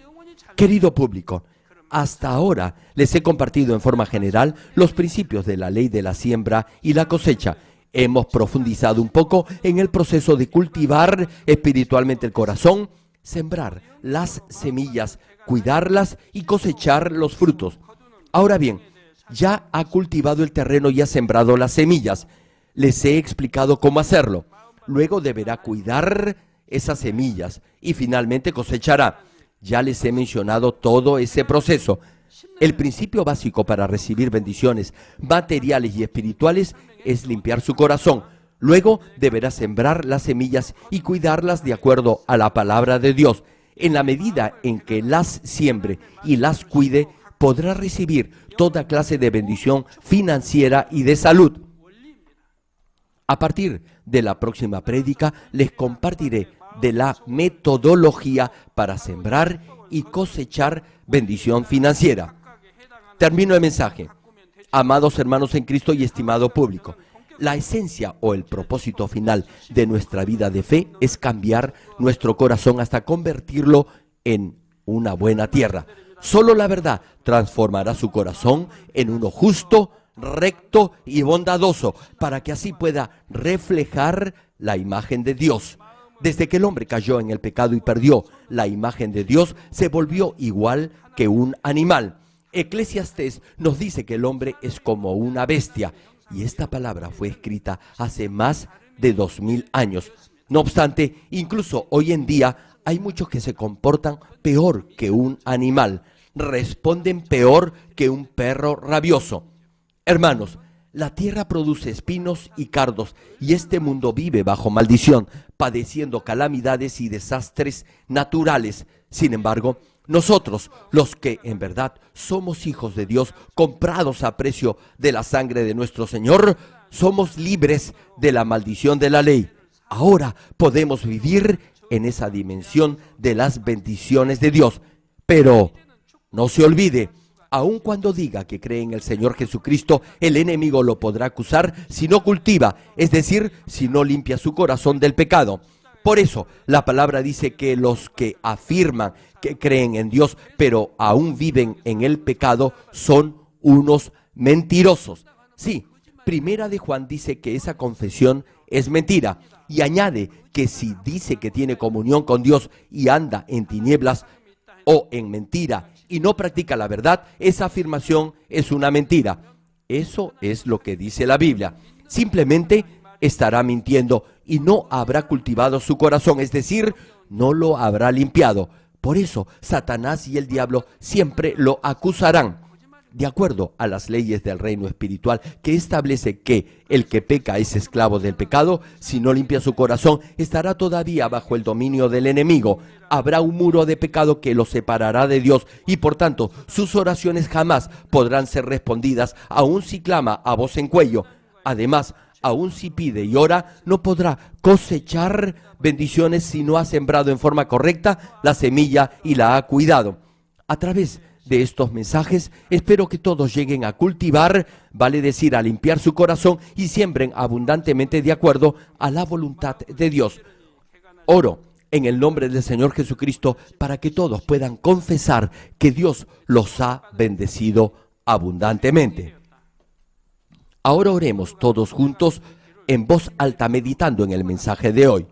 Querido público, hasta ahora les he compartido en forma general los principios de la ley de la siembra y la cosecha. Hemos profundizado un poco en el proceso de cultivar espiritualmente el corazón, sembrar las semillas, cuidarlas y cosechar los frutos. Ahora bien, ya ha cultivado el terreno y ha sembrado las semillas. Les he explicado cómo hacerlo. Luego deberá cuidar esas semillas y finalmente cosechará. Ya les he mencionado todo ese proceso. El principio básico para recibir bendiciones materiales y espirituales es limpiar su corazón. Luego deberá sembrar las semillas y cuidarlas de acuerdo a la palabra de Dios. En la medida en que las siembre y las cuide, podrá recibir toda clase de bendición financiera y de salud. A partir de la próxima prédica les compartiré de la metodología para sembrar y cosechar bendición financiera. Termino el mensaje. Amados hermanos en Cristo y estimado público, la esencia o el propósito final de nuestra vida de fe es cambiar nuestro corazón hasta convertirlo en una buena tierra. Solo la verdad transformará su corazón en uno justo, recto y bondadoso, para que así pueda reflejar la imagen de Dios. Desde que el hombre cayó en el pecado y perdió la imagen de Dios, se volvió igual que un animal. Eclesiastés nos dice que el hombre es como una bestia, y esta palabra fue escrita hace más de 2000 años. No obstante, incluso hoy en día hay muchos que se comportan peor que un animal, responden peor que un perro rabioso. Hermanos, la tierra produce espinos y cardos, y este mundo vive bajo maldición, padeciendo calamidades y desastres naturales. Sin embargo, nosotros, los que en verdad somos hijos de Dios, comprados a precio de la sangre de nuestro Señor, somos libres de la maldición de la ley. Ahora podemos vivir en esa dimensión de las bendiciones de Dios. Pero no se olvide, aun cuando diga que cree en el Señor Jesucristo, el enemigo lo podrá acusar si no cultiva, es decir, si no limpia su corazón del pecado. Por eso, la palabra dice que los que afirman que creen en Dios, pero aún viven en el pecado, son unos mentirosos. Sí, Primera de Juan dice que esa confesión es mentira, y añade que si dice que tiene comunión con Dios y anda en tinieblas o en mentira y no practica la verdad, esa afirmación es una mentira. Eso es lo que dice la Biblia. Simplemente estará mintiendo y no habrá cultivado su corazón, es decir, no lo habrá limpiado. Por eso, Satanás y el diablo siempre lo acusarán. De acuerdo a las leyes del reino espiritual, que establece que el que peca es esclavo del pecado, si no limpia su corazón, estará todavía bajo el dominio del enemigo. Habrá un muro de pecado que lo separará de Dios y por tanto sus oraciones jamás podrán ser respondidas, aun si clama a voz en cuello. Además, aun si pide y ora, no podrá cosechar bendiciones si no ha sembrado en forma correcta la semilla y la ha cuidado. A través de estos mensajes, espero que todos lleguen a cultivar, vale decir, a limpiar su corazón y siembren abundantemente de acuerdo a la voluntad de Dios. Oro en el nombre del Señor Jesucristo para que todos puedan confesar que Dios los ha bendecido abundantemente. Ahora oremos todos juntos en voz alta meditando en el mensaje de hoy.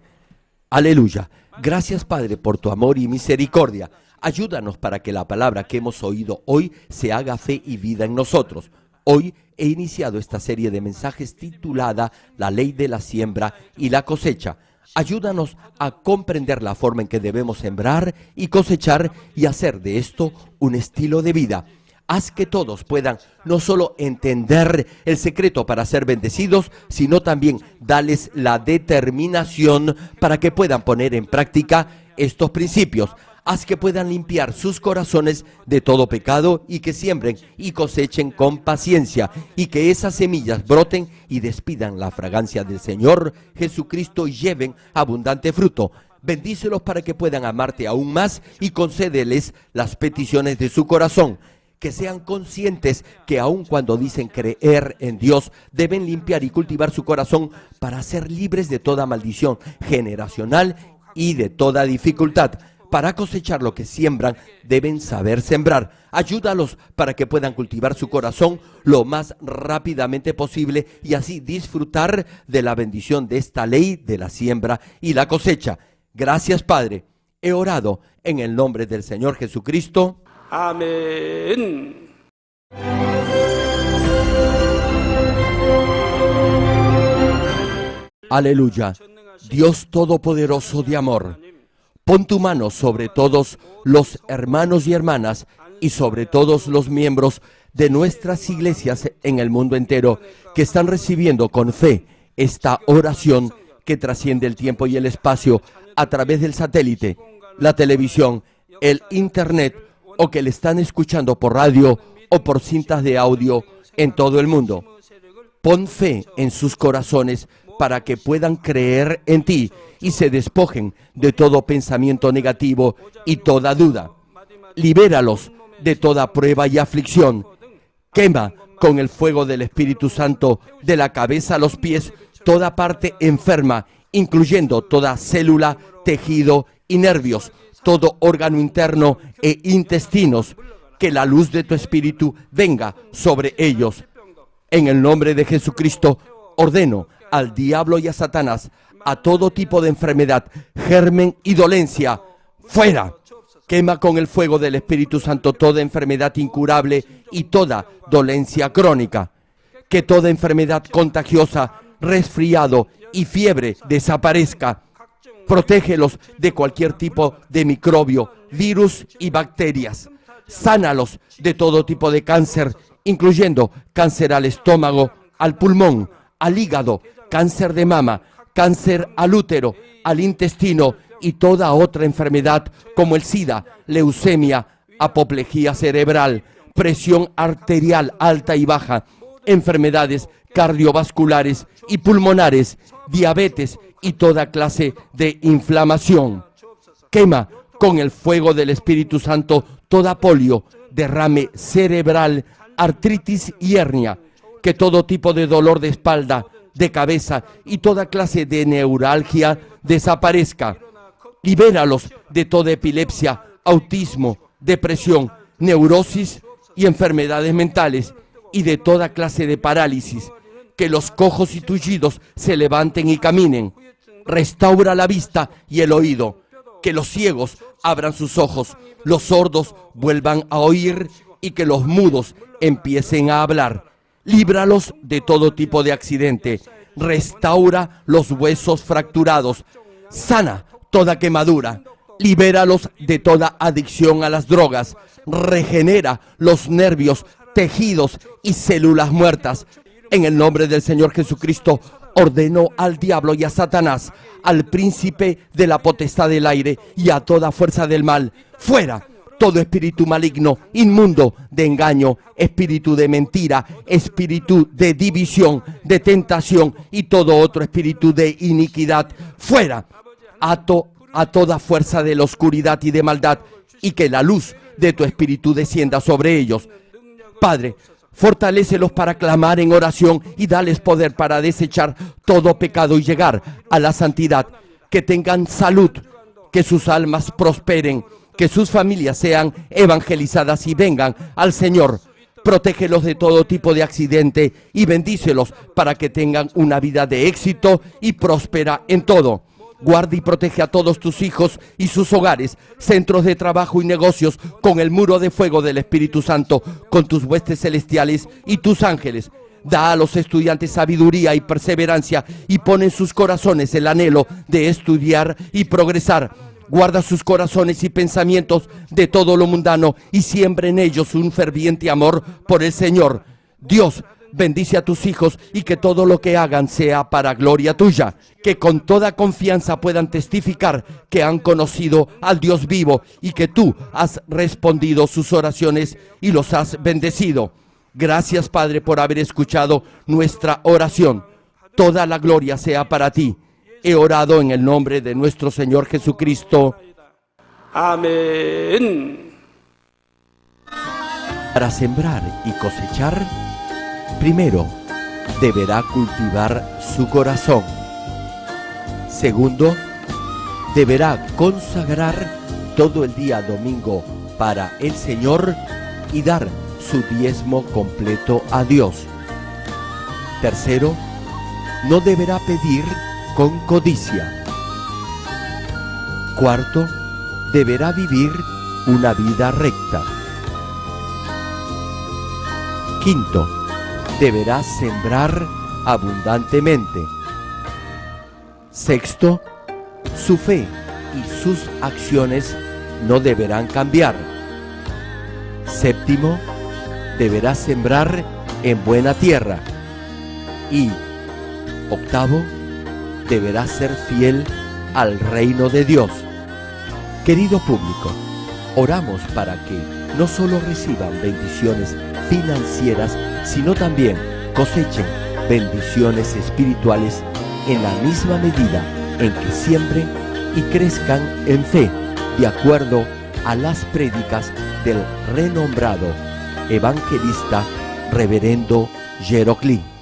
Aleluya. Gracias, Padre, por tu amor y misericordia. Ayúdanos para que la palabra que hemos oído hoy se haga fe y vida en nosotros. Hoy he iniciado esta serie de mensajes titulada La ley de la siembra y la cosecha. Ayúdanos a comprender la forma en que debemos sembrar y cosechar y hacer de esto un estilo de vida. Haz que todos puedan no solo entender el secreto para ser bendecidos, sino también darles la determinación para que puedan poner en práctica estos principios. Haz que puedan limpiar sus corazones de todo pecado y que siembren y cosechen con paciencia y que esas semillas broten y despidan la fragancia del Señor Jesucristo y lleven abundante fruto. Bendícelos para que puedan amarte aún más y concédeles las peticiones de su corazón. Que sean conscientes que aun cuando dicen creer en Dios, deben limpiar y cultivar su corazón para ser libres de toda maldición generacional y de toda dificultad. Para cosechar lo que siembran, deben saber sembrar. Ayúdalos para que puedan cultivar su corazón lo más rápidamente posible y así disfrutar de la bendición de esta ley de la siembra y la cosecha. Gracias, Padre. He orado en el nombre del Señor Jesucristo. Amén. Aleluya. Dios Todopoderoso de amor, pon tu mano sobre todos los hermanos y hermanas y sobre todos los miembros de nuestras iglesias en el mundo entero que están recibiendo con fe esta oración que trasciende el tiempo y el espacio a través del satélite, la televisión, el internet o que le están escuchando por radio o por cintas de audio en todo el mundo. Pon fe en sus corazones para que puedan creer en ti y se despojen de todo pensamiento negativo y toda duda. Libéralos de toda prueba y aflicción. Quema con el fuego del Espíritu Santo de la cabeza a los pies toda parte enferma, incluyendo toda célula, tejido y nervios, todo órgano interno e intestinos. Que la luz de tu Espíritu venga sobre ellos. En el nombre de Jesucristo, ordeno al diablo y a Satanás, a todo tipo de enfermedad, germen y dolencia, fuera. Quema con el fuego del Espíritu Santo toda enfermedad incurable y toda dolencia crónica. Que toda enfermedad contagiosa, resfriado y fiebre desaparezca. Protégelos de cualquier tipo de microbio, virus y bacterias. Sánalos de todo tipo de cáncer, incluyendo cáncer al estómago, al pulmón, al hígado, cáncer de mama, cáncer al útero, al intestino y toda otra enfermedad como el SIDA, leucemia, apoplejía cerebral, presión arterial alta y baja, enfermedades cardiovasculares y pulmonares, diabetes y toda clase de inflamación. Quema con el fuego del Espíritu Santo toda polio, derrame cerebral, artritis y hernia. Que todo tipo de dolor de espalda, de cabeza y toda clase de neuralgia desaparezca. Libéralos de toda epilepsia, autismo, depresión, neurosis y enfermedades mentales y de toda clase de parálisis. Que los cojos y tullidos se levanten y caminen. Restaura la vista y el oído. Que los ciegos abran sus ojos, los sordos vuelvan a oír y que los mudos empiecen a hablar. Líbralos de todo tipo de accidente. Restaura los huesos fracturados. Sana toda quemadura. Libéralos de toda adicción a las drogas. Regenera los nervios, tejidos y células muertas. En el nombre del Señor Jesucristo, ordeno al diablo y a Satanás, al príncipe de la potestad del aire y a toda fuerza del mal, fuera. Todo espíritu maligno, inmundo, de engaño, espíritu de mentira, espíritu de división, de tentación y todo otro espíritu de iniquidad, fuera. Ato a toda fuerza de la oscuridad y de maldad y que la luz de tu espíritu descienda sobre ellos. Padre, fortalécelos para clamar en oración y dales poder para desechar todo pecado y llegar a la santidad. Que tengan salud, que sus almas prosperen, que sus familias sean evangelizadas y vengan al Señor. Protégelos de todo tipo de accidente y bendícelos para que tengan una vida de éxito y próspera en todo. Guarda y protege a todos tus hijos y sus hogares, centros de trabajo y negocios con el muro de fuego del Espíritu Santo, con tus huestes celestiales y tus ángeles. Da a los estudiantes sabiduría y perseverancia y pon en sus corazones el anhelo de estudiar y progresar. Guarda sus corazones y pensamientos de todo lo mundano y siembra en ellos un ferviente amor por el Señor. Dios, bendice a tus hijos y que todo lo que hagan sea para gloria tuya. Que con toda confianza puedan testificar que han conocido al Dios vivo y que tú has respondido sus oraciones y los has bendecido. Gracias, Padre, por haber escuchado nuestra oración. Toda la gloria sea para ti. He orado en el nombre de nuestro Señor Jesucristo. 아멘. Para sembrar y cosechar, primero, deberá cultivar su corazón. Segundo, deberá consagrar todo el día domingo para el Señor y dar su diezmo completo a Dios. Tercero, no deberá pedir con codicia. Cuarto, deberá vivir una vida recta. Quinto, deberá sembrar abundantemente. Sexto, su fe y sus acciones no deberán cambiar. Séptimo, deberá sembrar en buena tierra. Y octavo, deberá ser fiel al reino de Dios. Querido público, oramos para que no solo reciban bendiciones financieras, sino también cosechen bendiciones espirituales en la misma medida en que siembren y crezcan en fe, de acuerdo a las prédicas del renombrado evangelista Reverendo Jeroclí.